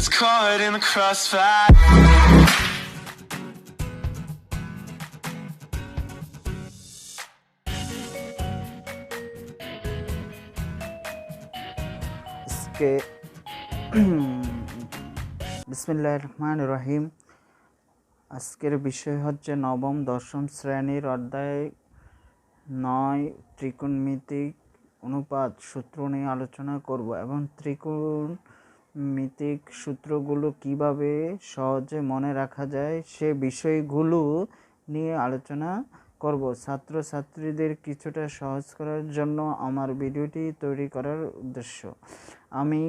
gets caught in the crossfire. আজকে বিসমিল্লাহির রহমানির রহিম। আজকের বিষয় হচ্ছে নবম দশম শ্রেণীর অধ্যায় 9 ত্রিকোণমিতিক অনুপাত সূত্র নিয়ে আলোচনা করব এবং ত্রিকোণমিতিক সূত্রগুলো কিভাবে সহজে মনে রাখা যায় সে বিষয়গুলো নিয়ে আলোচনা করব। ছাত্রছাত্রীদের কিছুটা সহজ করার জন্য আমার ভিডিওটি তৈরি করার উদ্দেশ্য। আমি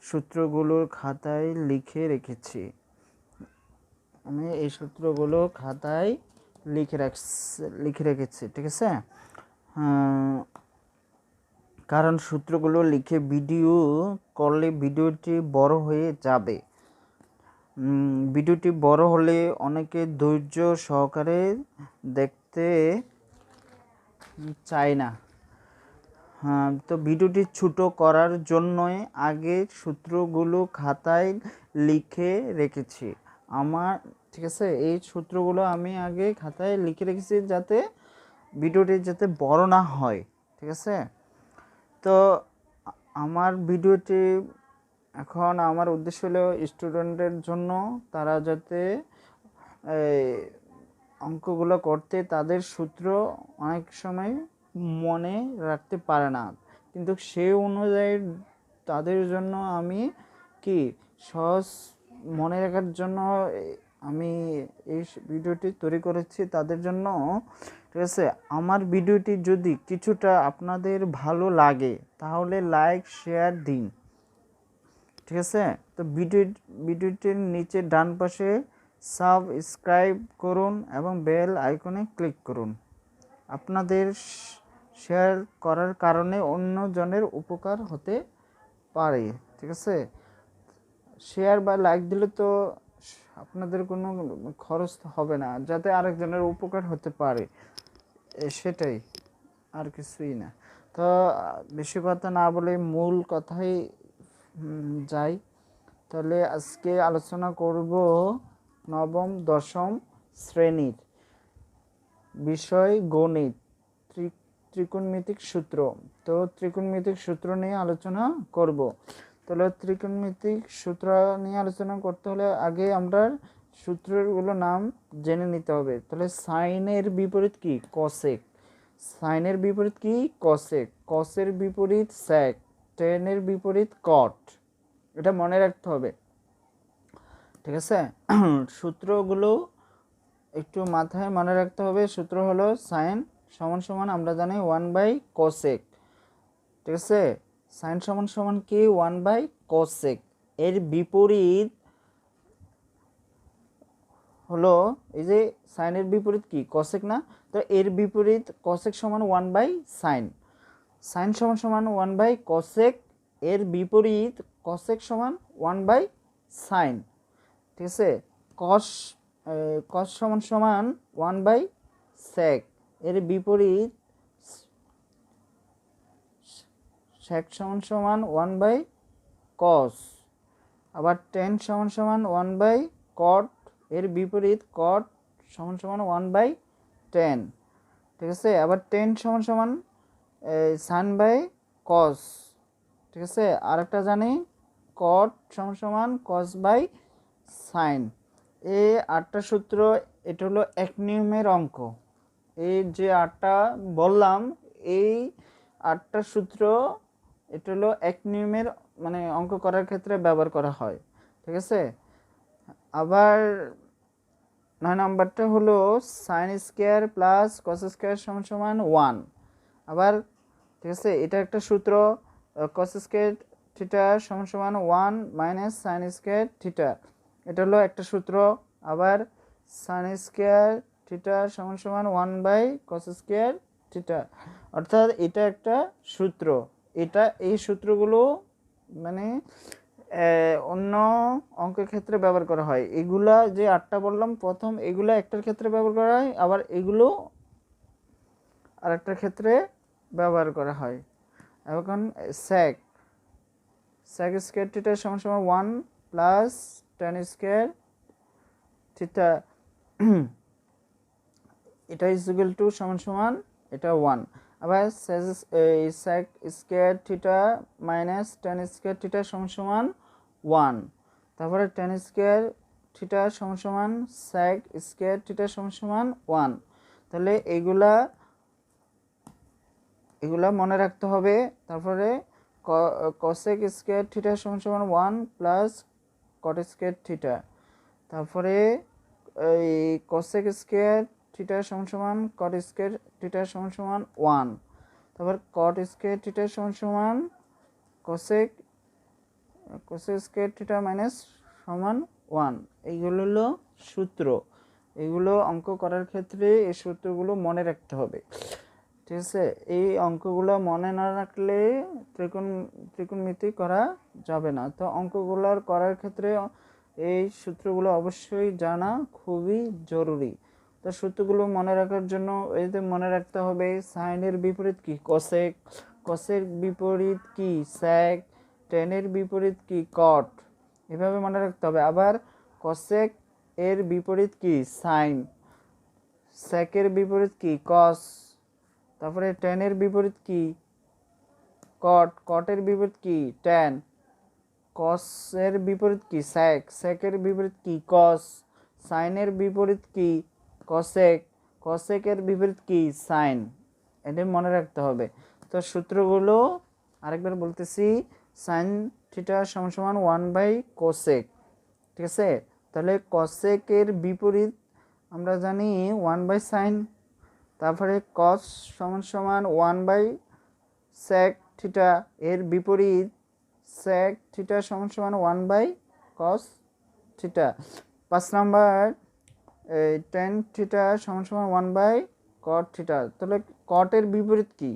সূত্রগুলো খাতায় লিখে রেখেছি। আমি এই সূত্রগুলো খাতায় লিখে রেখেছি, ঠিক আছে? কারণ সূত্রগুলো লিখে ভিডিও করলে ভিডিওটি বড় হয়ে যাবে। ভিডিওটি বড় হলে অনেকে ধৈর্য সহকারে দেখতে চায় না। তো ভিডিওটি ছোট করার জন্যই আগে সূত্রগুলো খাতায় লিখে রেখেছি ঠিক আছে? এই সূত্রগুলো আমি আগে খাতায় লিখে রেখেছি যাতে ভিডিওটি যাতে বড় না হয়, ঠিক আছে? তো আমার ভিডিওটি এখন আমার উদ্দেশ্য হলো স্টুডেন্টদের জন্য, তারা যাতে অঙ্কগুলো করতে তাদের সূত্র অনেক সময় মনে রাখতে পারে না, কিন্তু সেই অনুযায়ী তাদের জন্য আমি সহজ মনে রাখার জন্য আমি এই ভিডিওটি তৈরি করেছি তাদের জন্য, ঠিক আছে? আমার ভিডিওটি যদি কিছুটা আপনাদের ভালো লাগে তাহলে লাইক শেয়ার দিন, ঠিক আছে? তো ভিডিওটির নিচে ডান পাশে সাবস্ক্রাইব করুন এবং বেল আইকনে ক্লিক করুন। আপনাদের শেয়ার করার কারণে অন্যজনের উপকার হতে পারে, ঠিক আছে? শেয়ার বা লাইক দিলে তো আপনাদের কোনো খরচ হবে না, যাতে আরেকজনের উপকার হতে পারে, সেটাই, আর কিছুই না। তো বেশি কথা না বলে মূল কথাই যাই। তাহলে আজকে আলোচনা করব নবম দশম শ্রেণীর বিষয় গণিত, ত্রিকোণমিতিক সূত্র। তো ত্রিকোণমিতিক সূত্র নিয়ে আলোচনা করব। তাহলে ত্রিকোণমিতিক সূত্র নিয়ে আলোচনা করতে হলে আগে আমরা সূত্রগুলো নাম জেনে নিতে হবে। তাহলে সাইনের বিপরীত কি? কসেক। সাইনের বিপরীত কি? কসেক। কসের বিপরীত সেক। টেনের বিপরীত কট। এটা মনে রাখতে হবে, ঠিক আছে? সূত্রগুলো একটু মাথায় মনে রাখতে হবে। সূত্র হলো সাইন সমান সমান আমরা জানি 1/cosec, ঠিক আছে? সাইন সমান সমান কি? 1/cosec। এর বিপরীত হলো, এই যে সাইনের বিপরীত কি? cosec না? তো এর বিপরীত cosec সমান 1/sin। সাইন সমান সমান 1/cosec, এর বিপরীত cosec সমান 1/sin, ঠিক আছে? cos সমান সমান 1/sec, এর বিপরীত sec সমান সমান 1/cos। আবার tan সমান সমান 1/cot, এর বিপরীত cot সমান সমান 1/tan, ঠিক আছে? আবার tan সমান সমান sin/cos, ঠিক আছে? আর একটা জানি cot সমান সমান cos/sin। এই 8টা সূত্র, এটা হলো এক নিয়মের অঙ্ক। এই যে 8টা বললাম, এই 8টা সূত্র এটা হলো এক নিয়মের, মানে অঙ্ক করার ক্ষেত্রে ব্যবহার করা হয়, ঠিক আছে? আবার 9 নম্বরটা হলো sin square plus cos square সমান সমান 1। আবার, ঠিক আছে, এটা একটা সূত্র, cos স্কয়ার থিটা সমান সমান 1 মাইনাস sin স্কয়ার থিটা, এটা হলো একটা সূত্র। আবার sin স্কয়ার থিটা সমান সমান 1/cos স্কয়ার থিটা, অর্থাৎ এটা একটা সূত্র। এই সূত্রগুলো মানে অন্য অঙ্কের ক্ষেত্রে ব্যবহার করা হয়। এগুলা যে 8টা বললাম প্রথম, এগুলা একটার ক্ষেত্রে ব্যবহার করা হয়, আবার এগুলো আরেকটার ক্ষেত্রে ব্যবহার করা হয়। এখন sec স্কয়ার থিটা সমান সমান 1 প্লাস tan স্কয়ার থিটা এটা ইজ ইকুয়াল টু সমান সমান এটা 1। আবার sec square theta minus tan square থিটা সমান সমান 1। তারপরে tan স্কয়ার থিটা সমান সমান sec স্কয়ার থিটা সমান সমান 1। তাহলে এগুলা মনে রাখতে হবে। তারপরে cosec স্কয়ার থিটা সমান সমান 1 প্লাস cot স্কয়ার থিটা। তারপরে এই cosec স্কয়ার থিটা সমান সমান cot স্কয়ার থিটা সমান সমান 1। তারপর cot স্কয়ার থিটা সমান সমান cosec স্কয়ার থিটা মাইনাস সমান 1। এইগুলো হলো সূত্র। এগুলো অঙ্ক করার ক্ষেত্রে এই সূত্রগুলো মনে রাখতে হবে, ঠিক আছে। এই অঙ্কগুলো মনে না রাখলে ত্রিকোণমিতি করা যাবে না। তো অঙ্কগুলোর করার ক্ষেত্রে এই সূত্রগুলো অবশ্যই জানা খুবই জরুরি। তো সূত্রগুলো মনে রাখার জন্য এই যে মনে রাখতে হবে সাইনের বিপরীত কি কোসেক, কোসের বিপরীত কি সেক, টেনের বিপরীত কি কট, এভাবে মনে রাখতে হবে। আবার কোসেক এর বিপরীত কি সাইন, সেকের বিপরীত কি কস, তারপরে টেনের বিপরীত কি কট, কটের বিপরীত কি ট্যান, কসের বিপরীত কি সেক, সেকের বিপরীত কি কস, সাইনের বিপরীত কি কসেক, কসেকের বিপরীত কি সাইন। এটা মনে রাখতে হবে। তো সূত্রগুলো আরেকবার বলতেছি, সাইন থিটা সমান সমান 1/কোসেক, ঠিক আছে। তাহলে কসেকের বিপরীত আমরা জানি 1/সাইন। তারপরে কস সমান সমান 1/সেক থিটা, এর বিপরীত সেক থিটা সমান সমান 1/কস থিটা। 5 নাম্বার টেন থিটা সমান সমান 1/কট থিটা। তাহলে কটের বিপরীত কি,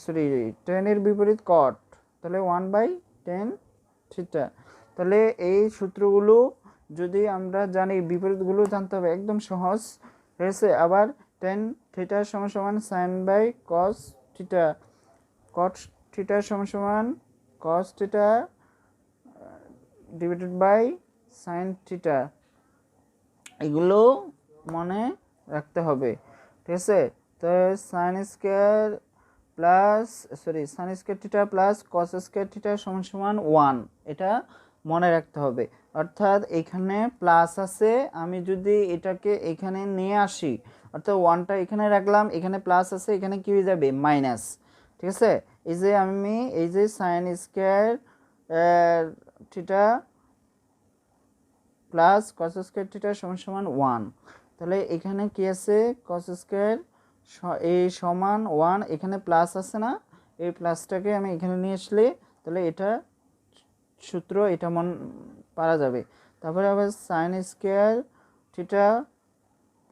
সরি টেনের বিপরীত কট, তাহলে 1/টেন থিটা। তাহলে এই সূত্রগুলো যদি আমরা জানি, বিপরীতগুলো জানতে হবে, একদম সহজ হয়েছে। আবার টেন থিটা সমান সমান sin/cos থিটা, cot থিটা সমান সমান cos থিটা ডিভাইডেড বাই sin থিটা। এগুলো মনে রাখতে হবে, ঠিক আছে। তো sin স্কয়ার থিটা প্লাস cos স্কয়ার থিটা সমান সমান 1, এটা মনে রাখতে হবে। অর্থাৎ এখানে প্লাস আছে, আমি যদি এটাকে এখানে নিয়ে আসি, অর্থাৎ 1টা এখানে রাখলাম, এখানে প্লাস আছে, এখানে কি হয়ে যাবে মাইনাস, ঠিক আছে। এই যে আমি এই যে sin স্কয়ার থিটা প্লাস cos স্কয়ার থিটা সমান সমান 1, তাহলে এখানে কি আছে cos স্কয়ার এই সমান 1, এখানে প্লাস আছে না, এই প্লাসটাকে আমি এখানে নিয়ে আসলে তাহলে এটা সূত্র এটা পারা যাবে। তারপরে আবার sin স্কয়ার থিটা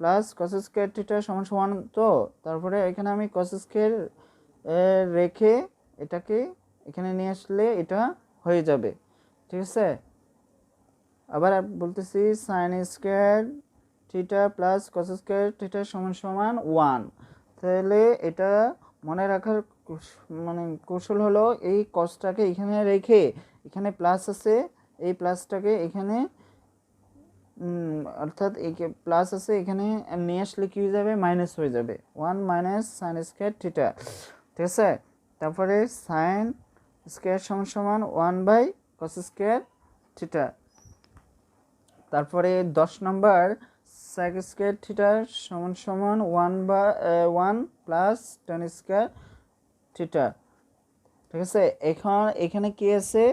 প্লাস cos স্কয়ার থিটা সমান সমান, তো তারপরে এখানে আমি cos স্কয়ার রেখে এটাকে এখানে নিয়ে আসলে এটা হয়ে যাবে, ঠিক আছে। আবার বলতেছি sin স্কয়ার থিটা প্লাস cos স্কয়ার থিটা সমান সমান 1। তাহলে এটা মনে রাখার কৌশল হলো এই cosটাকে এখানে রেখে, এখানে প্লাস আছে, এই প্লাসটাকে এখানে অর্থাৎ এই প্লাস আছে এখানে নিয়ে আসলে কি হয়ে যাবে মাইনাস হয়ে যাবে, 1 মাইনাস sin স্কয়ার থিটা, ঠিক আছে। তারপরে sin স্কয়ার সমান সমান 1/cos স্কয়ার থিটা। তারপরে 10 নম্বর sec স্কয়ার থিটা সমান সমান 1 প্লাস tan স্কয়ার থিটা, ঠিক আছে। এখানে কি আছে,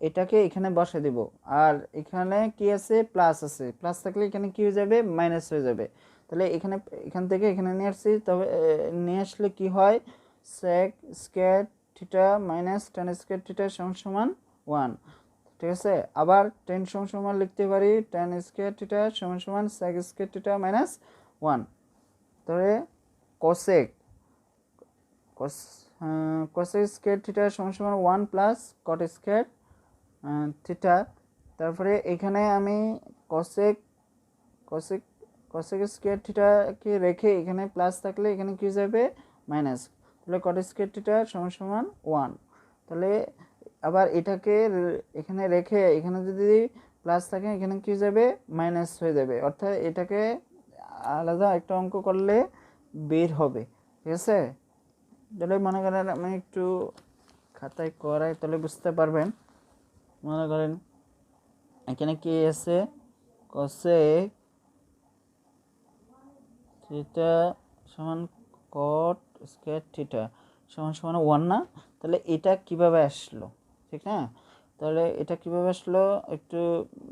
এটাকে এখানে বসে দেব, আর এখানে কি আছে প্লাস আছে, প্লাস থাকলে এখানে কি হয়ে যাবে মাইনাস হয়ে যাবে। তাহলে এখান থেকে এখানে নিয়ে আসছি, তবে নিয়ে আসলে কি হয় sec square theta minus tan square থিটা সমান সমান 1, ঠিক আছে। আবার tan সমান সমান লিখতে পারি tan স্কয়ার থিটা সমান সমান sec স্কয়ার থিটা মাইনাস 1। তাহলে cosec স্কয়ার থিটা সমান সমান 1 প্লাস cot স্কয়ার থিটা। তারপরে এখানে আমি cosec স্কয়ার থিটাকে রেখে এখানে প্লাস থাকলে এখানে কি যাবে মাইনাস, তাহলে cot স্কয়ার থিটা সমান সমান 1। তাহলে আবার এটাকে এখানে রেখে এখানে যদি প্লাস থাকে এখানে কি যাবে মাইনাস হয়ে যাবে, অর্থাৎ এটাকে আলাদা একটা অঙ্ক করলে বের হবে। ঠিক আছে, তাহলে মনে করেন আমি একটু খাতায় করাই তাহলে বুঝতে পারবেন। মনে করেন এখানে কি আছে, cosec থিটা সমান cot স্কয়ার থিটা সমান সমান 1 না? তাহলে এটা কিভাবে আসলো, ঠিক না? তাহলে এটা কিভাবে আসলো একটু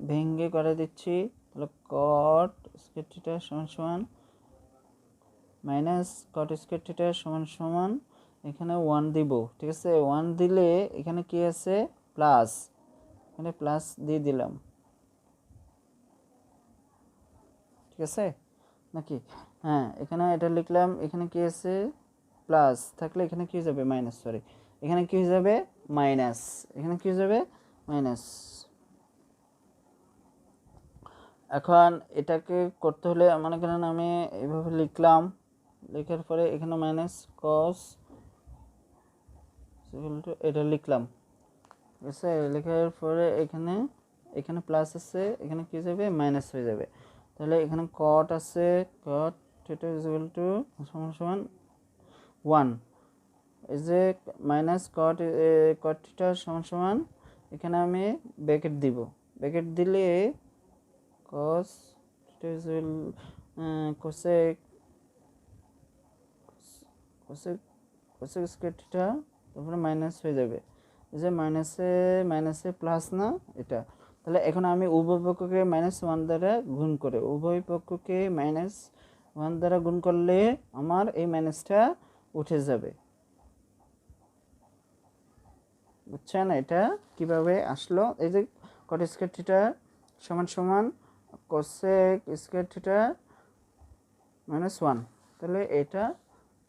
ভেঙে করে দিচ্ছি। তাহলে cot স্কয়ার থিটা সমান সমান মাইনাস cot স্কয়ার থিটা সমান সমান এখানে 1 দিব। ঠিক আছে, 1 দিলে এখানে কি আছে প্লাস, এখানে প্লাস দিয়ে দিলাম। ঠিক আছে নাকি? হ্যাঁ, এখানে এটা লিখলাম, এখানে কি আছে প্লাস থাকলে এখানে কি যাবে মাইনাস, সরি এখানে কি হয়ে যাবে মাইনাস, এখানে কি হয়ে যাবে মাইনাস। এখন এটাকে করতে হলে মনে করেন আমি এইভাবে লিখলাম, লেখার পরে এখানে মাইনাস কস এটা লিখলাম। ঠিক আছে, লেখার পরে এখানে এখানে প্লাস আছে, এখানে কি যাবে মাইনাস হয়ে যাবে। তাহলে এখানে কট আছে, কট থিটা ইজ ইকুয়াল টু সমান সমান 1, এই যে মাইনাস কট কট থিটা সমান সমান এখানে আমি ব্র্যাকেট দিব, ব্র্যাকেট দিলে cos theta is equal cosec cosec cosec square theta, তারপরে মাইনাস হয়ে যাবে। এই যে মাইনাসে মাইনাসে প্লাস না এটা। তাহলে এখন আমি উভয় পক্ষকে -1 দ্বারা গুণ করে, উভয় পক্ষকে -1 দ্বারা গুণ করলে আমার এই মাইনাসটা উঠে যাবে। বুঝছেন এটা কিভাবে আসলো? এই যে cot স্কয়ার থিটা সমান সমান cosec স্কয়ার থিটা -1, তাহলে এটা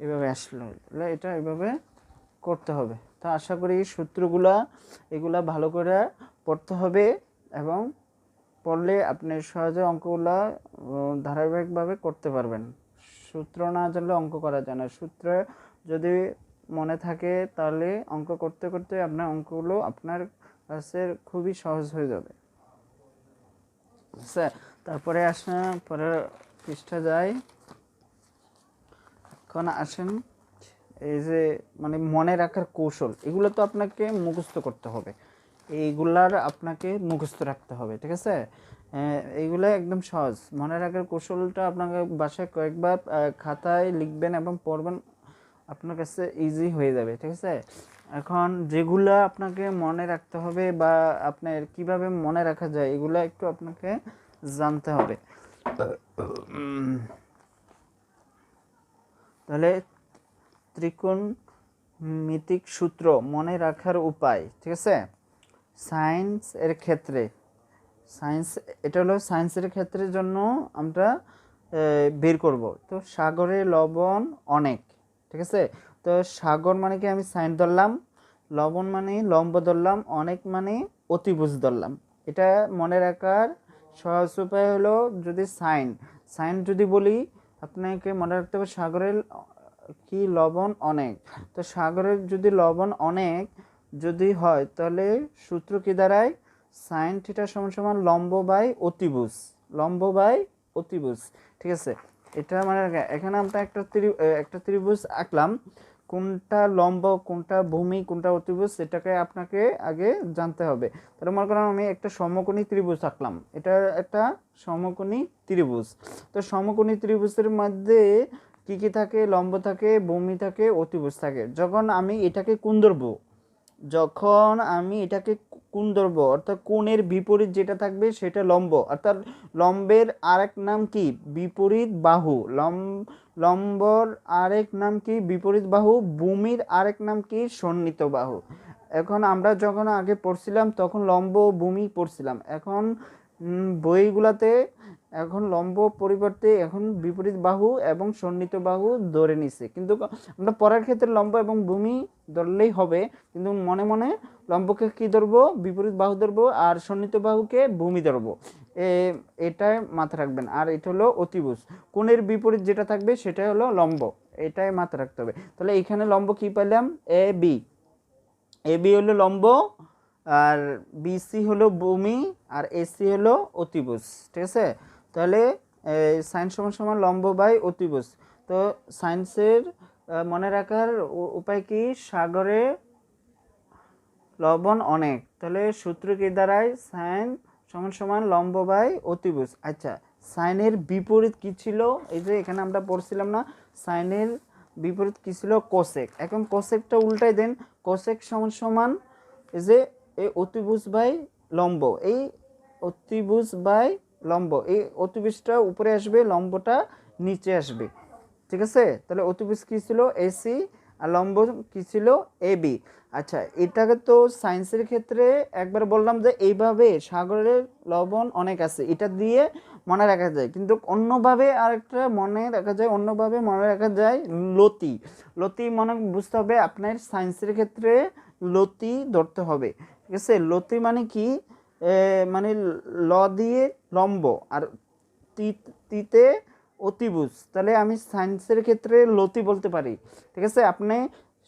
এভাবে আসলো। তাহলে এটা এভাবে করতে হবে। তো আশা করি সূত্রগুলা এগুলা ভালো করে পড়তে হবে, এবং পড়লে আপনি সহজে অঙ্কগুলা ধারাবাহিকভাবে করতে পারবেন। সূত্র না জানলে অঙ্ক করা যায় না, সূত্র যদি মনে থাকে তাহলে অঙ্ক করতে করতে আপনার অঙ্কগুলো আপনার কাছে খুবই সহজ হয়ে যাবে। স্যার তারপরে আসেন পরের পৃষ্ঠা যায়। এখন আসেন এই যে মানে মনে রাখার কৌশল, এগুলো তো আপনাকে মুখস্থ করতে হবে, এইগুলার আপনাকে মুখস্থ রাখতে হবে। ঠিক আছে, এইগুলো একদম সহজ। মনে রাখার কৌশলটা আপনাকে বাসায় কয়েকবার খাতায় লিখবেন এবং পড়বেন, আপনার কাছে ইজি হয়ে যাবে। ঠিক আছে, এখন যেগুলা আপনাকে মনে রাখতে হবে বা আপনার কিভাবে মনে রাখা যায় এগুলো একটু আপনাকে জানতে হবে। তাহলে ত্রিকোণমিতিক সূত্র মনে রাখার উপায়। ঠিক আছে, সায়েন্স এর ক্ষেত্রে, সায়েন্স এটা হলো সায়েন্সের ক্ষেত্রের জন্য আমরা বের করব। তো সাগরে লবণ অনেক। ঠিক আছে, তো সাগর মানে কি আমি সাইন ধরলাম, লবণ মানে লম্ব ধরলাম, অনেক মানে অতিভুজ ধরলাম। এটা মনে রাখার সহজ উপায় হলো যদি সাইন সাইন যদি বলি আপনাকে মনে রাখতে হবে সাগরের কি লবণ অনেক। তো সাগরের যদি লবণ অনেক যদি হয় তাহলে সূত্র কি দাঁড়ায়, সাইন থিটা সমান সমান লম্ব বাই অতিভুজ, লম্ব বাই অতিভুজ। ঠিক আছে, এটা মানে এখানে আমরা একটা ত্রিভুজ আঁকলাম, কোনটা লম্ব কোনটা ভূমি কোনটা অতিভুজ এটাকে আপনাকে আগে জানতে হবে। তাহলে মনে করেন আমি একটা সমকোণী ত্রিভুজ আঁকলাম, এটা একটা সমকোণী ত্রিভুজ। তো সমকোণী ত্রিভুজের মধ্যে কি কি থাকে, লম্ব থাকে, ভূমি থাকে, অতিভুজ থাকে। যখন আমি এটাকে কোণ ধরবো, যখন আমি এটাকে কোণ ধরবো অর্থাৎ কোণের বিপরীত যেটা থাকবে সেটা লম্ব, অর্থাৎ লম্বের আরেক নাম কি বিপরীত বাহু, লম্বর আরেক নাম কি বিপরীত বাহু, ভূমির আরেক নাম কি সন্নিহিত বাহু। এখন আমরা যখন আগে পড়ছিলাম তখন লম্ব ভূমি পড়ছিলাম, এখন বইগুলাতে এখন লম্ব পরিবর্তে এখন বিপরীত বাহু এবং সন্নিহিত বাহু ধরে নিছে, কিন্তু আমরা পড়ার ক্ষেত্রে লম্ব এবং ভূমি ধরলেই হবে, কিন্তু মনে মনে লম্বকে কি ধরবো বিপরীত বাহু ধরবো আর সন্নিহিত বাহুকে ভূমি ধরবো, এটাই মাথায় রাখবেন। আর এটা হলো অতিভুজ, কোণের বিপরীত যেটা থাকবে সেটা হলো লম্ব, এটাই মাথায় রাখতে হবে। তাহলে এখানে লম্ব কি পেলাম, এ বি, এ বি হলো লম্ব, আর বিসি হলো ভূমি আর এসি হলো অতিভুজ, ঠিক আছে। তাহলে সাইন সমান সমান লম্ব বাই অতিভুজ। তো সায়েন্সের মনে রাখার উপায় কি, সাগরে লবণ অনেক, তাহলে সূত্র কি দাঁড়ায়, সাইন সমান সমান লম্ব বাই অতিভুজ। আচ্ছা, সাইনের বিপরীত কি ছিল, এই যে এখানে আমরা পড়ছিলাম না, সাইনের বিপরীত কি ছিল, কোসেক। এখন কোসেকটা উল্টাই দেন, কোসেক সমান সমান এই যে এই অতিভুজ বাই লম্ব, এই অতিভুজ বাই লম্ব, এই অতিভুজটা উপরে আসবে, লম্বটা নিচে আসবে, ঠিক আছে। তাহলে অতিভুজ কি ছিল, এসি, আর লম্ব কি ছিল, এবি। আচ্ছা, এটাকে তো সায়েন্সের ক্ষেত্রে একবার বললাম যে এইভাবে সাগরের লবণ অনেক আছে, এটা দিয়ে মনে রাখা যায়। কিন্তু অন্যভাবে আরেকটা মনে রাখা যায়, অন্যভাবে মনে রাখা যায় লতি। লতি মনে বুঝতে হবে আপনার সায়েন্সের ক্ষেত্রে লতি ধরতে হবে, ঠিক আছে। লতি মানে কি, মানে ল দিয়ে লম্ব আর তিতে অতিভুজ, তাহলে আমি সায়েন্সের ক্ষেত্রে লতি বলতে পারি, ঠিক আছে। আপনি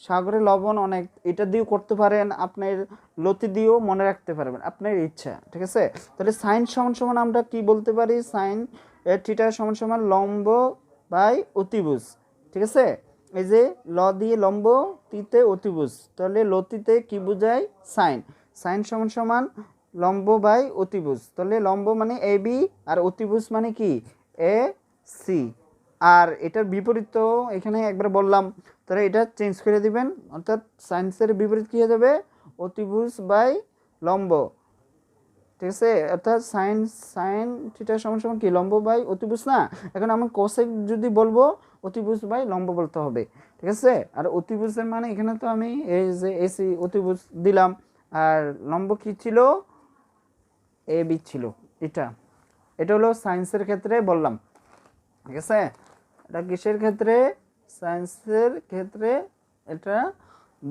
সাগরে লবণ অনেক এটা দিয়েও করতে পারেন, আপনার লতি দিয়েও মনে রাখতে পারবেন, আপনার ইচ্ছা, ঠিক আছে। তাহলে সাইন সমান সমান আমরা কি বলতে পারি, সাইন থিটা সমান সমান লম্ব বাই অতিভুজ, ঠিক আছে। এই যে ল দিয়ে লম্ব, তিতে অতিভুজ, তাহলে লতিতে কি বোঝায়, সাইন। সাইন সমান সমান লম্ব বাই অতিভুজ, তাহলে লম্ব মানে এ বি আর অতিভুজ মানে কি, এ সি। আর এটার বিপরীত তো এখানে একবার বললাম, তাহলে এটা চেঞ্জ করে দিবেন, অর্থাৎ সাইন্সের বিপরীত কী হয়ে যাবে, অতিভুজ বাই লম্ব, ঠিক আছে। অর্থাৎ সাইন সাইন থিটা সমান সমান কি, লম্ব বাই অতিভুজ না। এখন আমি কোসেক যদি বলবো, অতিভুজ বাই লম্ব বলতে হবে, ঠিক আছে। আর অতিভুজের মানে এখানে তো আমি এই যে এসি অতিভুজ দিলাম, আর লম্ব কি ছিল, এ বি ছিল, এটা এটা হলো সায়েন্সের ক্ষেত্রে বললাম, ঠিক আছে। এটা কিসের ক্ষেত্রে, সায়েন্সের ক্ষেত্রে এটা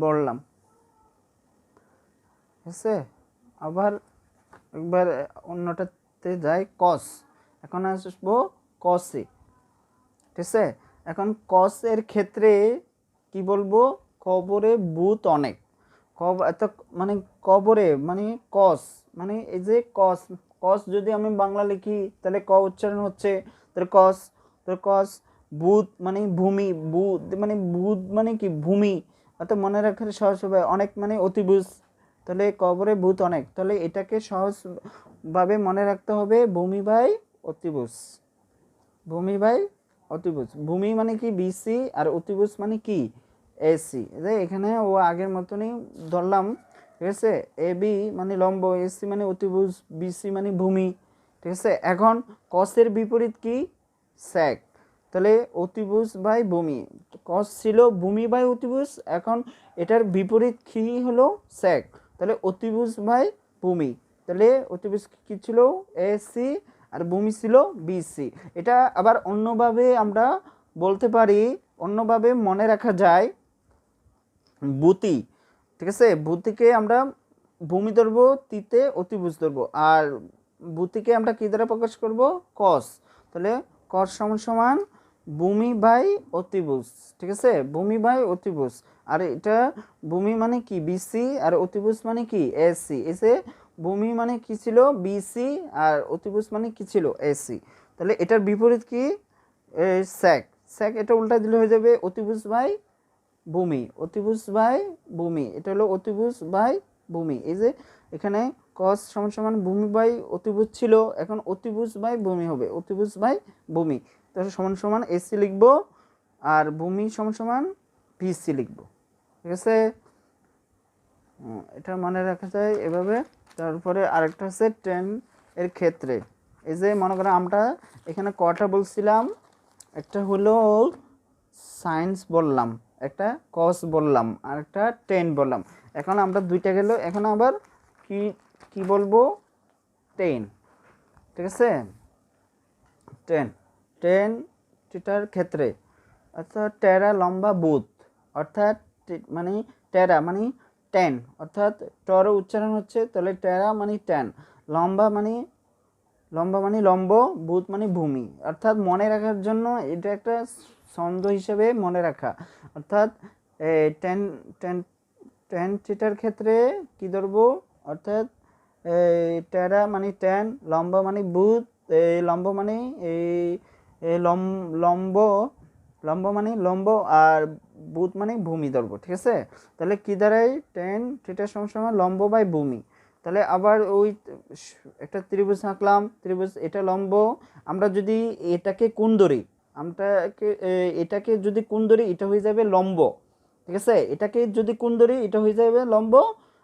বললাম, ঠিক আছে। আবার একবার অন্যটাতে যাই, কস। এখন আসবো কসে, ঠিক আছে। এখন কসের ক্ষেত্রে কি বলবো, কবরে ভূত অনেক, এত মানে কবরে মানে কস, মানে এই যে কস, কস যদি আমি বাংলা লিখি তাহলে ক উচ্চারণ হচ্ছে, তাহলে কস, তাহলে কস। ভূত মানে ভূমি, ভূত মানে ভূত মানে কি, ভূমি, অর্থাৎ মনে রাখার সহজ হবে, অনেক মানে অতিভুজ, তাহলে কবরে ভূত অনেক, তাহলে এটাকে সহজভাবে মনে রাখতে হবে, ভূমি বাই অতিভুজ, ভূমি বাই অতিভুজ। ভূমি মানে কি বিসি, আর অতিভুজ মানে কি এসি। এখানে ও আগের মতনই ধরলাম, ঠিক আছে। এ বি মানে লম্ব, এসি মানে অতিভুজ, বিসি মানে ভূমি, ঠিক আছে। এখন কসের বিপরীত কি, স্যাক, তাহলে অতিভুজ বাই ভূমি। কস ছিল ভূমি বাই অতিভুজ, এখন এটার বিপরীত কি হলো, স্যাক, তাহলে অতিভুজ বাই ভূমি। তাহলে অতিভুজ কি ছিল, এসি, আর ভূমি ছিল বিসি। এটা আবার অন্যভাবে আমরা বলতে পারি, অন্যভাবে মনে রাখা যায় ভূতি, ঠিক আছে। ভূতিকে আমরা ভূমি ধরবো, তিতে অতিভুজ ধরবো, আর ভূতিকে আমরা কি দ্বারা প্রকাশ করব, কস। তাহলে কস সমান সমান ভূমি বাই অতিভুজ, ঠিক আছে, ভূমি বাই অতিভুজ। আর এটা ভূমি মানে কি বিসি, আর অতিভুজ মানে কি এসি। এসে ভূমি মানে কি ছিল বিসি, আর অতিভুজ মানে কি ছিল এসি। তাহলে এটার বিপরীত কি, স্যাক, স্যাক এটা উল্টা দিলে হয়ে যাবে অতিভুজ বাই ভূমি, অতিভুজ বাই ভূমি, এটা হলো অতিভুজ বাই ভূমি। এই যে এখানে কস সমান সমান ভূমি বাই অতিভুজ ছিল, এখন অতিভুজ বাই ভূমি হবে, অতিভুজ বাই ভূমি, তাহলে সমান সমান এসি লিখবো, আর ভূমি সমান সমান ভিসি লিখবো, ঠিক আছে। এটা মনে রাখা যায় এভাবে। তারপরে আরেকটা হচ্ছে টেন এর ক্ষেত্রে, এই যে মনে করেন আমরা এখানে কটা বলছিলাম, একটা হলো সায়েন্স বললাম, একটা কস বললাম, আর একটা টেন বললাম। এখন আমরা দুইটা গেল, এখন আবার কি কি বলবো, টেন, ঠিক আছে। টেন, টেন থিটার ক্ষেত্রে, অর্থাৎ টেরা লম্বা বুথ, অর্থাৎ মানে টেরা মানে টেন, অর্থাৎ টর উচ্চারণ হচ্ছে, তাহলে টেরা মানে টেন, লম্বা মানে লম্ব, বুথ মানে ভূমি। অর্থাৎ মনে রাখার জন্য এটা একটা ছন্দ হিসেবে মনে রাখা, অর্থাৎ টেন টেন টেন থিটার ক্ষেত্রে কি ধরবো, অর্থাৎ টেরা মানে ট্যান, লম্বা মানে বুধ, লম্ব মানে লম্ব, লম্ব মানে লম্ব, আর বুধ মানে ভূমি দৈর্ঘ্য। ঠিক আছে, তাহলে কি দাঁড়ায়, টেন থিটা সমান লম্ব বাই ভূমি। তাহলে আবার ওই একটা ত্রিভুজ আঁকলাম, ত্রিভুজ এটা লম্ব, আমরা যদি এটাকে কোণ ধরি, এটাকে যদি কোণ ধরি এটা হয়ে যাবে লম্ব। ঠিক আছে, এটাকে যদি কোণ ধরি এটা হয়ে যাবে লম্ব,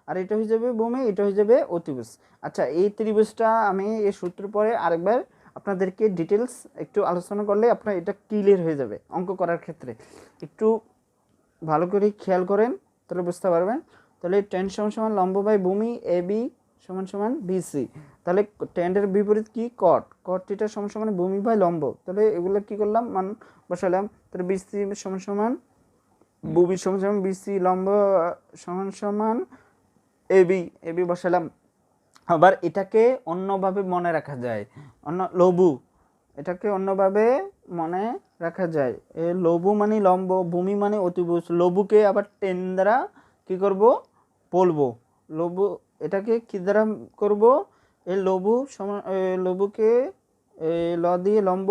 আর এটা হয়ে যাবে ভূমি, এটা হয়ে যাবে অতিভুজ। আচ্ছা, এই ত্রিভুজটা আমি এই সূত্র পরে আরেকবার আপনাদেরকে ডিটেলস একটু আলোচনা করলে আপনার এটা ক্লিয়ার হয়ে যাবে অঙ্ক করার ক্ষেত্রে। একটু ভালো করে খেয়াল করেন, তাহলে বুঝতে পারবেন। তাহলে টেন সমান লম্ব বাই ভূমি, এ বি সমান বিসি। তাহলে টেনের বিপরীত কি, কট, কট থিটা সমান ভূমি বাই লম্ব। তাহলে এগুলো কি করলাম, মান বসালাম। তাহলে বিসি সমান ভূমি সমান বিসি, লম্ব সমান এবি, এবি বসালাম। আবার এটাকে অন্যভাবে মনে রাখা যায়, লঘু, এটাকে অন্যভাবে মনে রাখা যায়। লঘু মানে লম্ব, ভূমি মানে অতিভুজ, লঘুকে আবার টেন দ্বারা কি করব, বলবো। লঘু এটাকে কি দ্বারা করব, এই লঘুকে ল দিয়ে লম্ব,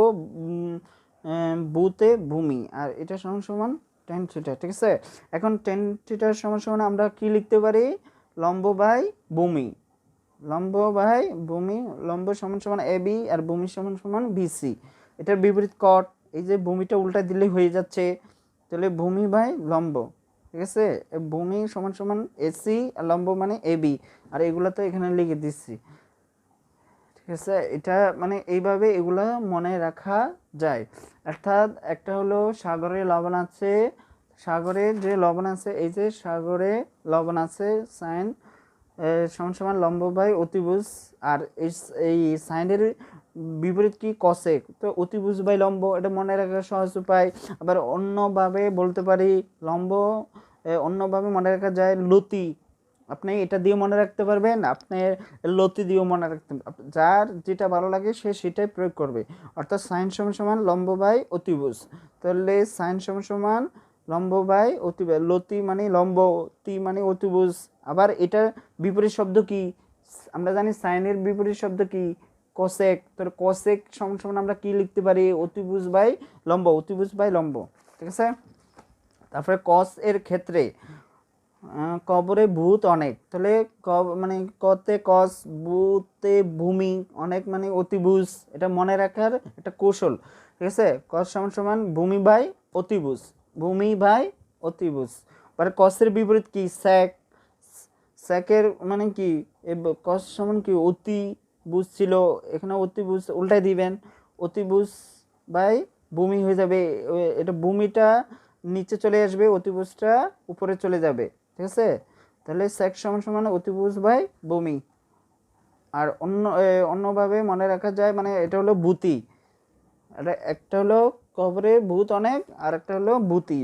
বুতে ভূমি, আর এটা সমান টেন থিটা। ঠিক আছে, এখন টেন থিটার সমান আমরা কি লিখতে পারি, লম্ব বাই ভূমি, লম্ব বাই ভূমি, লম্ব সমান এ বি আর ভূমি সমান বিসি। এটার বিপরীত কট, এই যে ভূমিটা উল্টা দিলে হয়ে যাচ্ছে, তাহলে ভূমি বাই লম্ব। ঠিক আছে, ভূমি সমান এসি আর লম্ব মানে এ বি, আর এগুলো তো এখানে লিখে দিচ্ছি। ঠিক আছে, এটা মানে এইভাবে এগুলা মনে রাখা যায়। অর্থাৎ একটা হলো সাগরে লবণ আছে, সাগরে যে লবণ আছে, এই যে সাগরে লবণ আছে, সাইন সমান লম্ব বাই অতিভুজ, আর এই সাইনের বিপরীত কি, কসেক। তো অতিভুজ বাই লম্ব, এটা মনে রাখার সহজ উপায়। আবার অন্যভাবে বলতে পারি লম্ব, অন্যভাবে মনে রাখা যায় লতি, আপনি এটা দিয়ে মনে রাখতে পারবেন, আপনি লতি দিয়েও মনে রাখতে, যার যেটা ভালো লাগে সে সেটাই প্রয়োগ করবে। অর্থাৎ সাইন সমান লম্ব বাই অতিভুজ, তাহলে সাইন সমান লম্ব বাই অতিভুজ, লতি মানে লম্ব, তি মানে অতিভুজ। আবার এটার বিপরীত শব্দ কি, আমরা জানি সাইনের বিপরীত শব্দ কি, কোসেক। তাহলে কোসেক সমান আমরা কি লিখতে পারি, অতিভুজ বাই লম্ব, অতিভুজ বাই লম্ব। ঠিক আছে, তারপরে কস এর ক্ষেত্রে কবরে ভূত অনেক, তাহলে মানে কতে কস, ভূতে ভূমি, অনেক মানে অতিভুজ, এটা মনে রাখার একটা কৌশল। ঠিক আছে, কস সমান ভূমি বাই অতিভুজ, ভূমি বাই অতিভুজ। পরে কসের বিপরীত কি, স্যাক, স্যাকের মানে কি, কস সমান কি, অতিভুজ ছিল, এখানে অতিভুজ উল্টাই দিবেন, অতিভুজ বাই ভূমি হয়ে যাবে। এটা ভূমিটা নিচে চলে আসবে, অতিভুজটা উপরে চলে যাবে। ঠিক আছে, তাহলে স্যাক সমান অতিভুজ বাই ভূমি। আর অন্যভাবে মনে রাখা যায়, মানে এটা হলো ভূতি, এটা একটা হলো কবরে ভূত অনেক, আর একটা হলো ভূতি,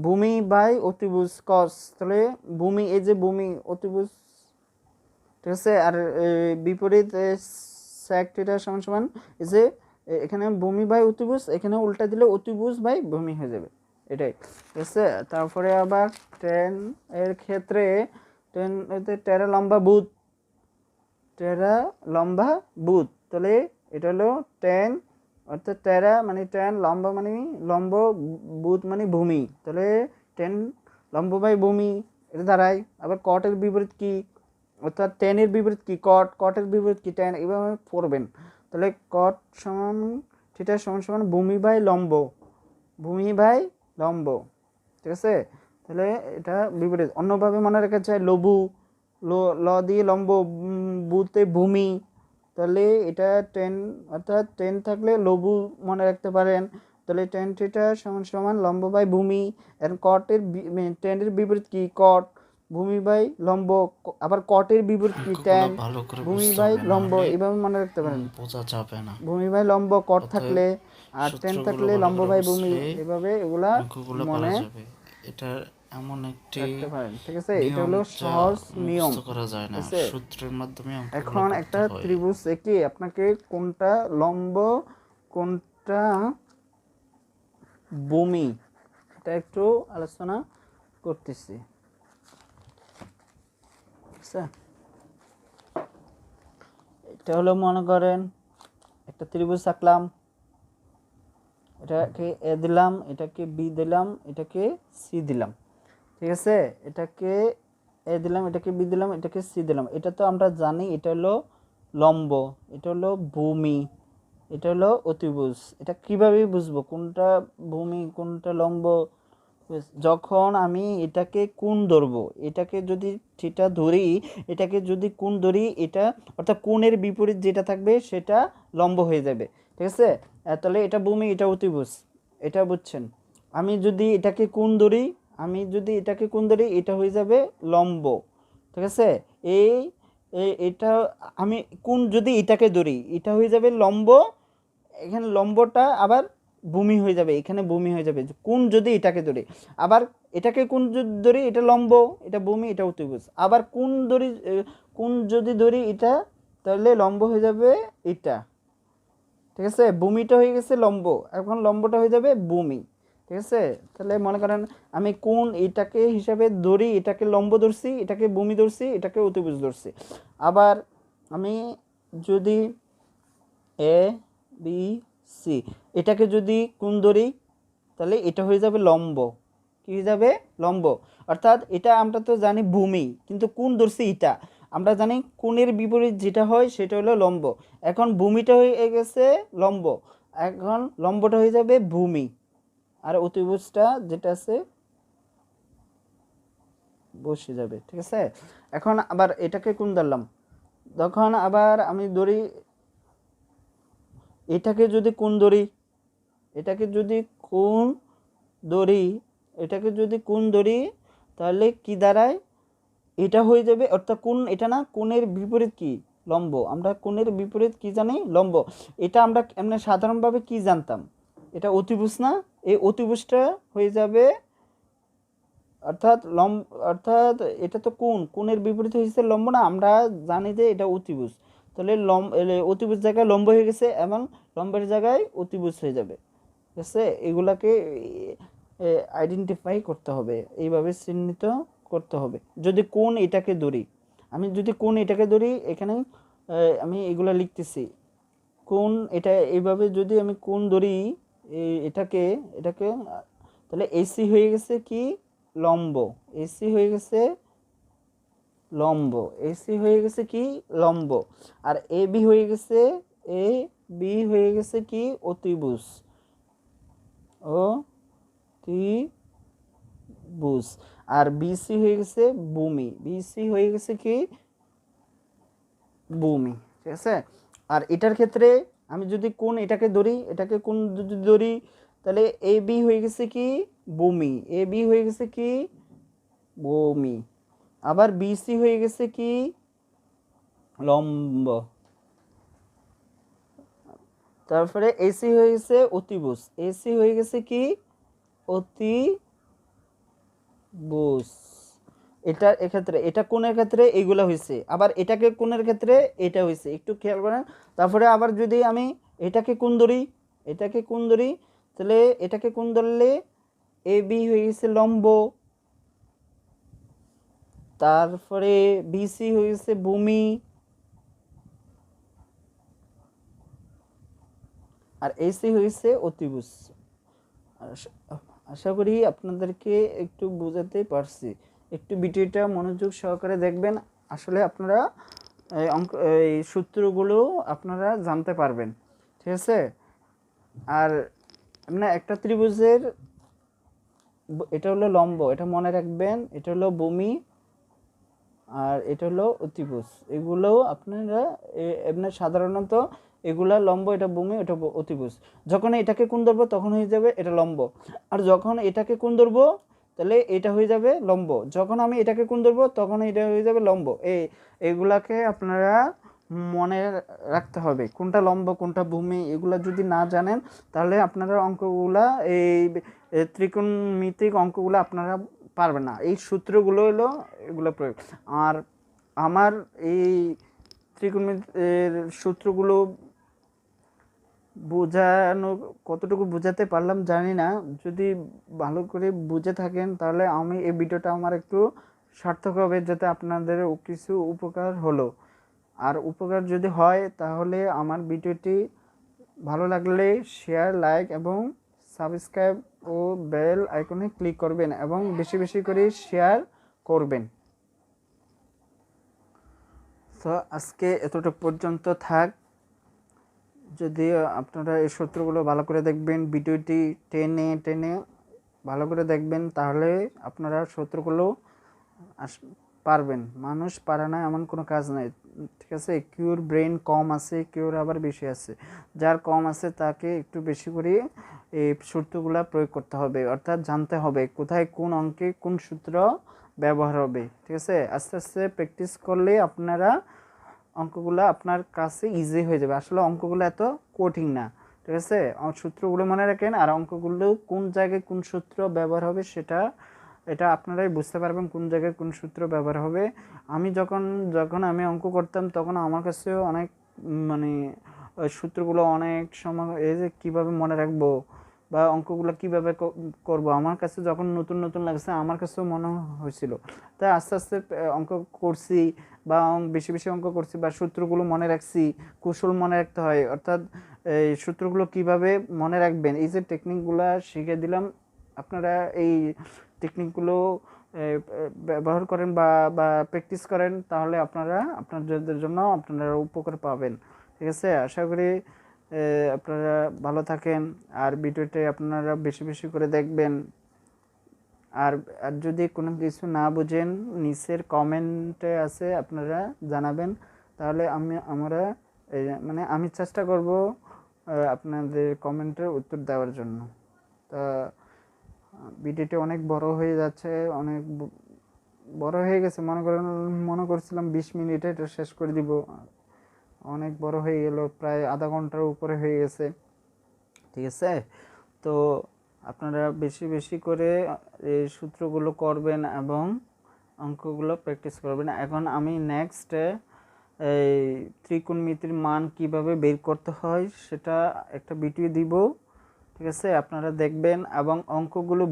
ভূমি বাই অতিভুজ কস। তাহলে ভূমি, এই যে ভূমি অতিভুজ। ঠিক আছে, আর বিপরীত স্যাক থিটা সমান এই যে এখানে ভূমি বাই অতিভুজ, এখানে উল্টা দিলে অতিভুজ বাই ভূমি হয়ে যাবে, এটাই। ঠিক আছে, তারপরে আবার টেন এর ক্ষেত্রে টেরা লম্বা বুধ, টেরা লম্বা বুধ, তাহলে এটা হলো টেন, অর্থাৎ টেরা মানে টেন, লম্বা মানে লম্ব, বুধ মানে ভূমি, তাহলে টেন লম্ব বাই ভূমি এটা দাঁড়ায়। আবার কটের বিপরীত কি, অর্থাৎ টেনের বিপরীত কি, কট, কটের বিপরীত কি, টেন, এইভাবে পড়বেন। তাহলে কট সমান থিটা সমান ভূমি বাই লম্ব, ভূমি বাই লম্ব। ঠিক আছে, তাহলে এটা বিপরীত। অন্যভাবে মনে রাখা যায় লঘু, ল দিয়ে লম্ব, বুতে ভূমি, তাহলে এটা টেন, অর্থাৎ টেন থাকলে লঘু মনে রাখতে পারেন। তাহলে টেন থিটা সমান লম্ব বাই ভূমি। এর কটের টেনের বিপরীত কি, কট, ভূমি বাই লম্ব। আবার কটের বিপরীত কি, টেন, ভালো করে ভূমি বুঝতে বাই হবে, লম্ব, নাহলে এভাবে মনে রাখতে পারেন। বোঝা যাবে না। ভূমি বাই লম্ব কট অতএব থাকলে, আর টেন সূত্রগুলো থাকলে ভালো লম্ব করে বাই ভূমি, বুঝলে এভাবে এগুলা অঙ্কগুলো পারা মনে যাবে। এটা এমন একটি রাখতে পারেন। ঠিক আছে, এটা নিয়ম হলো যা সহজ নিয়ম। মুখস্থ করা যায় ঠিক না, আছে, সূত্রের মাধ্যমে অঙ্কগুলো এখন করতে একটা হয়। ত্রিভুজ এঁকে আপনাকে কোনটা লম্ব কোনটা ভূমি এটা একটু আলোচনা করতেছি। আছে। এটা হলো মনে করেন একটা ত্রিভুজ আঁকলাম, এটাকে এ দিলাম, এটাকে বি দিলাম, এটাকে সি দিলাম, ঠিক আছে। এটাকে এ দিলাম, এটাকে বি দিলাম, এটাকে সি দিলাম। এটা তো আমরা জানি এটা হলো লম্ব, এটা হলো ভূমি, এটা হলো অতিভুজ। এটা কিভাবে বুঝবো কোনটা ভূমি কোনটা লম্ব? যখন আমি এটাকে কোণ ধরবো, এটাকে যদি থিটা ধরি, এটাকে যদি কোণ ধরি, এটা অর্থাৎ কোণের বিপরীত যেটা থাকবে সেটা লম্ব হয়ে যাবে, ঠিক আছে। তাহলে এটা ভূমি, এটা অতিভুজ, এটা বুঝছেন। আমি যদি এটাকে কোণ ধরি, আমি যদি এটাকে কোণ ধরি, এটা হয়ে যাবে লম্ব, ঠিক আছে। এই এটা আমি কোণ যদি এটাকে ধরি, এটা হয়ে যাবে লম্ব, এখানে লম্বটা আবার ভূমি হয়ে যাবে, এখানে ভূমি হয়ে যাবে কোণ যদি এটাকে ধরি। আবার এটাকে কোণ যদি ধরি, এটা লম্ব, এটা ভূমি, এটা অতিভুজ। আবার কোণ ধরি, কোণ যদি ধরি এটা, তাহলে লম্ব হয়ে যাবে এটা, ঠিক আছে। ভূমিটা হয়ে গেছে লম্ব, এখন লম্বটা হয়ে যাবে ভূমি, ঠিক আছে। তাহলে মনে করেন আমি কোণ এটাকে হিসাবে ধরি, এটাকে লম্ব ধরছি, এটাকে ভূমি ধরছি, এটাকে অতিভুজ ধরছি। আবার আমি যদি এ বি সি এটাকে যদি কোণ ধরি, তাহলে এটা হয়ে যাবে লম্ব। কি হয়ে যাবে? লম্ব। অর্থাৎ এটা আমরা তো জানি ভূমি, কিন্তু কোণ ধরছি এটা, আমরা জানি কোণের বিপরীত যেটা হয় সেটা হলো লম্ব। এখন ভূমিটা হয়ে গেছে লম্ব, এখন লম্বটা হয়ে যাবে ভূমি, আর অতিভুজটা যেটা আছে বসে যাবে, ঠিক আছে। এখন আবার এটাকে কোণ ধরলাম, তখন আবার আমি ধরি এটাকে যদি কোণ ধরি, এটাকে যদি কোণ ধরি, এটাকে যদি কোণ ধরি, তাহলে কি দাঁড়ায়? এটা হয়ে যাবে, অর্থাৎ কোণ, এটা না, কোণের বিপরীত কি? লম্ব। আমরা কোণের বিপরীত কি জানি? লম্ব। এটা আমরা এমনি সাধারণভাবে কি জানতাম? এটা অতিভুজ না? এই অতিভুজটা হয়ে যাবে, অর্থাৎ অর্থাৎ এটা তো কোণের বিপরীত হয়েছে লম্ব না, আমরা জানি যে এটা অতিভুজ। তাহলে অতিভুজ জায়গায় লম্ব হয়ে গেছে এবং লম্বের জায়গায় অতিভুজ হয়ে যাবে, ঠিক আছে। এগুলাকে আইডেন্টিফাই করতে হবে, এইভাবে চিহ্নিত করতে হবে। যদি কোণ এটাকে ধরি, আমি যদি কোণ এটাকে ধরি, এখানে আমি এগুলা লিখতেছি। কোণ এটা এইভাবে যদি আমি কোণ ধরি, এটাকে এটাকে তাহলে এসি হয়ে গেছে কি? লম্ব। এসি হয়ে গেছে লম্ব, এসি হয়ে গেছে কি? লম্ব। আর এ বি হয়ে গেছে, এ বি হয়ে গেছে কি? অতিভুজ, অতিভুজ। আর বিসি হয়ে গেছে ভূমি, বিসি হয়ে গেছে কি? ভূমি, ঠিক আছে। আর এটার ক্ষেত্রে আমি যদি কোণ এটাকে ধরি, এটাকে কোণ যদি ধরি, তাহলে এ বি হয়ে গেছে কি? ভূমি, এ বি হয়ে গেছে কি? ভূমি। আবার বিসি হয়ে গেছে কি? লম্ব। তারপরে এসি হয়ে গেছে অতিভুজ, এসি হয়ে গেছে কি? অতিভুজ। এটা এক্ষেত্রে, এটা কোণের ক্ষেত্রে এইগুলা হয়েছে, আবার এটাকে কোণের ক্ষেত্রে এটা হয়েছে, একটু খেয়াল করেন। তারপরে আবার যদি আমি এটাকে কোণ ধরি, এটাকে কোণ ধরি, তাহলে এটাকে কোণ ধরলে এ বি হয়ে গেছে লম্ব, তারপরে বিসি হয়ে গেছে ভূমি, আর এসি হয়েছে অতিভুজ। আশা করি আপনাদেরকে একটু বোঝাতে পারছি। একটু ভিডিওটা মনোযোগ সহকারে দেখবেন, আসলে আপনারা এই সূত্রগুলো আপনারা জানতে পারবেন, ঠিক আছে। আর আপনার একটা ত্রিভুজের এটা হলো লম্ব, এটা মনে রাখবেন, এটা হলো ভূমি, আর এটা হলো অতিভুজ। এগুলো আপনারা আপনার সাধারণত এগুলা লম্ব, এটা ভূমি, এটা অতিভুজ। যখন এটাকে কোণ ধরবো তখন হয়ে যাবে এটা লম্ব, আর যখন এটাকে কোণ ধরবো তাহলে এটা হয়ে যাবে লম্ব। যখন আমি এটাকে কোণ ধরবো তখন এটা হয়ে যাবে লম্ব। এগুলাকে আপনারা মনে রাখতে হবে, কোনটা লম্ব কোনটা ভূমি। এগুলা যদি না জানেন তাহলে আপনারা অঙ্কগুলা, এই ত্রিকোণমিতিক অঙ্কগুলো আপনারা পারবেন না। এই সূত্রগুলো হলো এগুলো প্রয়োগ। আর আমার এই ত্রিকোণমিতির সূত্রগুলো বোঝানো, কতটুকু বোঝাতে পারলাম জানি না। যদি ভালো করে বুঝে থাকেন তাহলে আমি এই ভিডিওটা আমার একটু সার্থক হবে, যাতে আপনাদের কিছু উপকার হলো। আর উপকার যদি হয় তাহলে আমার ভিডিওটি ভালো লাগলে শেয়ার, লাইক এবং সাবস্ক্রাইব ও বেল আইকনে ক্লিক করবেন এবং বেশি বেশি করে শেয়ার করবেন। তো আজকে এতটুকু পর্যন্ত থাক। যদি আপনারা এই সূত্রগুলো ভালো করে দেখবেন, ভিডিওটি টেনে টেনে ভালো করে দেখবেন, তাহলে আপনারা সূত্রগুলো পারবেন। মানুষ পারে না এমন কোনো কাজ নাই, ঠিক আছে? কিউর ব্রেন কম আছে, কিউর আবার বেশি আছে। যার কম আছে তাকে একটু বেশি করে এই সূত্রগুলো প্রয়োগ করতে হবে, অর্থাৎ জানতে হবে কোথায় কোন অঙ্কে কোন সূত্র ব্যবহার হবে, ঠিক আছে? আস্তে আস্তে প্র্যাকটিস করলে আপনারা অঙ্কগুলো আপনার কাছে ইজি হয়ে যাবে। আসলে অঙ্কগুলো এত কঠিন না, ঠিক আছে? সূত্রগুলো মনে রাখেন, আর অঙ্কগুলো কোন জায়গায় কোন সূত্র ব্যবহার হবে এটা আপনারাই বুঝতে পারবেন কোন জায়গায় কোন সূত্র ব্যবহার হবে। আমি যখন আমি অঙ্ক করতাম তখন আমার কাছেও অনেক মানে ওই সূত্রগুলো অনেক সময় এই যে কীভাবে মনে রাখবো বা অঙ্কগুলো কীভাবে করব, আমার কাছে যখন নতুন নতুন লাগছে আমার কাছেও মনে হয়েছিল। তাই আস্তে আস্তে অঙ্ক করছি বা বেশি বেশি অঙ্ক করছি বা সূত্রগুলো মনে রাখছি। কৌশল মনে রাখতে হয়, অর্থাৎ এই সূত্রগুলো কিভাবে মনে রাখবেন, এই যে টেকনিকগুলো শিখে দিলাম, আপনারা এই টেকনিকগুলো ব্যবহার করেন বা বা প্র্যাকটিস করেন, তাহলে আপনাদের জন্য আপনারা উপকার পাবেন, ঠিক আছে? আশা করি আপনারা ভালো থাকেন, আর ভিডিওটি আপনারা বেশি বেশি করে দেখবেন। আর আর যদি কোনো কিছু না বুঝেন নিচের কমেন্টে আছে, আপনারা জানাবেন, তাহলে আমরা মানে আমি চেষ্টা করব আপনাদের কমেন্টের উত্তর দেওয়ার জন্য। তা ভিডিওটি অনেক বড় হয়ে যাচ্ছে, অনেক বড় হয়ে গেছে, মনে করছিলাম 20 মিনিটে এটা শেষ করে দিব, অনেক বড় হয়ে গেল, প্রায় আধা ঘন্টার উপরে হয়ে গেছে, ঠিক আছে? তো আপনারা বেশি বেশি করে এই সূত্রগুলো করবেন এবং অঙ্কগুলো প্র্যাকটিস করবেন। এখন আমি নেক্সটে এই ত্রিকোণমিতির মান কিভাবে বের করতে হয় সেটা একটা ভিডিও দিব, ঠিক আছে? আপনারা দেখবেন এবং অঙ্কগুলো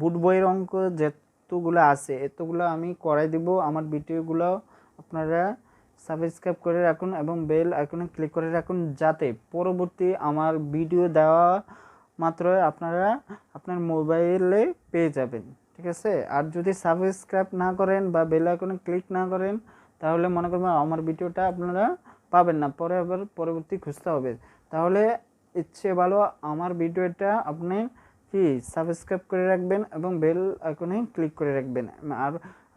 বুট বইয়ের অঙ্ক যেতগুলো আছে এতগুলো আমি করাই দিব। আমার ভিডিওগুলো আপনারা সাবস্ক্রাইব করে রাখুন এবং বেল আইকনে ক্লিক করে রাখুন, যাতে পরবর্তী আমার ভিডিও দেওয়া মাত্র আপনারা আপনার মোবাইলে পেয়ে যাবেন, ঠিক আছে? আর যদি সাবস্ক্রাইব না করেন বা বেল আইকনে ক্লিক না করেন তাহলে মনে করবেন আমার ভিডিওটা আপনারা পাবেন না, পরে আবার পরবর্তী খুঁজতে হবে। তাহলে ইচ্ছে ভালো আমার ভিডিওটা আপনি কি সাবস্ক্রাইব করে রাখবেন এবং বেল আইকনে ক্লিক করে রাখবেন,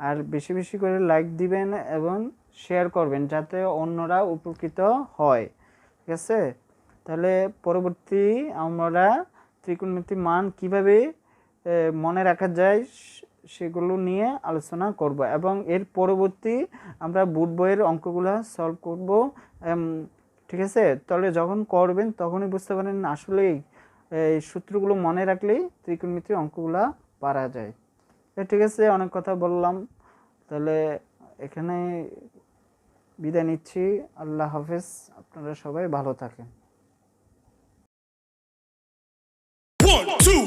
আর বেশি বেশি করে লাইক দিবেন এবং শেয়ার করবেন, যাতে অন্যরা উপকৃত হয়, ঠিক আছে? তাহলে পরবর্তী আমরা ত্রিকোণমিতির মান কিভাবে মনে রাখা যায় সেগুলো নিয়ে আলোচনা করব এবং এর পরবর্তী আমরা বুট বইয়ের অঙ্কগুলো সলভ করব, ঠিক আছে? তাহলে যখন করবেন তখনই বুঝতে পারেন আসলেই এই সূত্রগুলো মনে রাখলেই ত্রিকোণমিতির অঙ্কগুলো পারা যায়। ঠিক আছে, অনেক কথা বললাম, তাহলে এখানে বিদায় নিচ্ছি। আল্লাহ হাফেজ, আপনারা সবাই ভালো থাকেন। 1, 2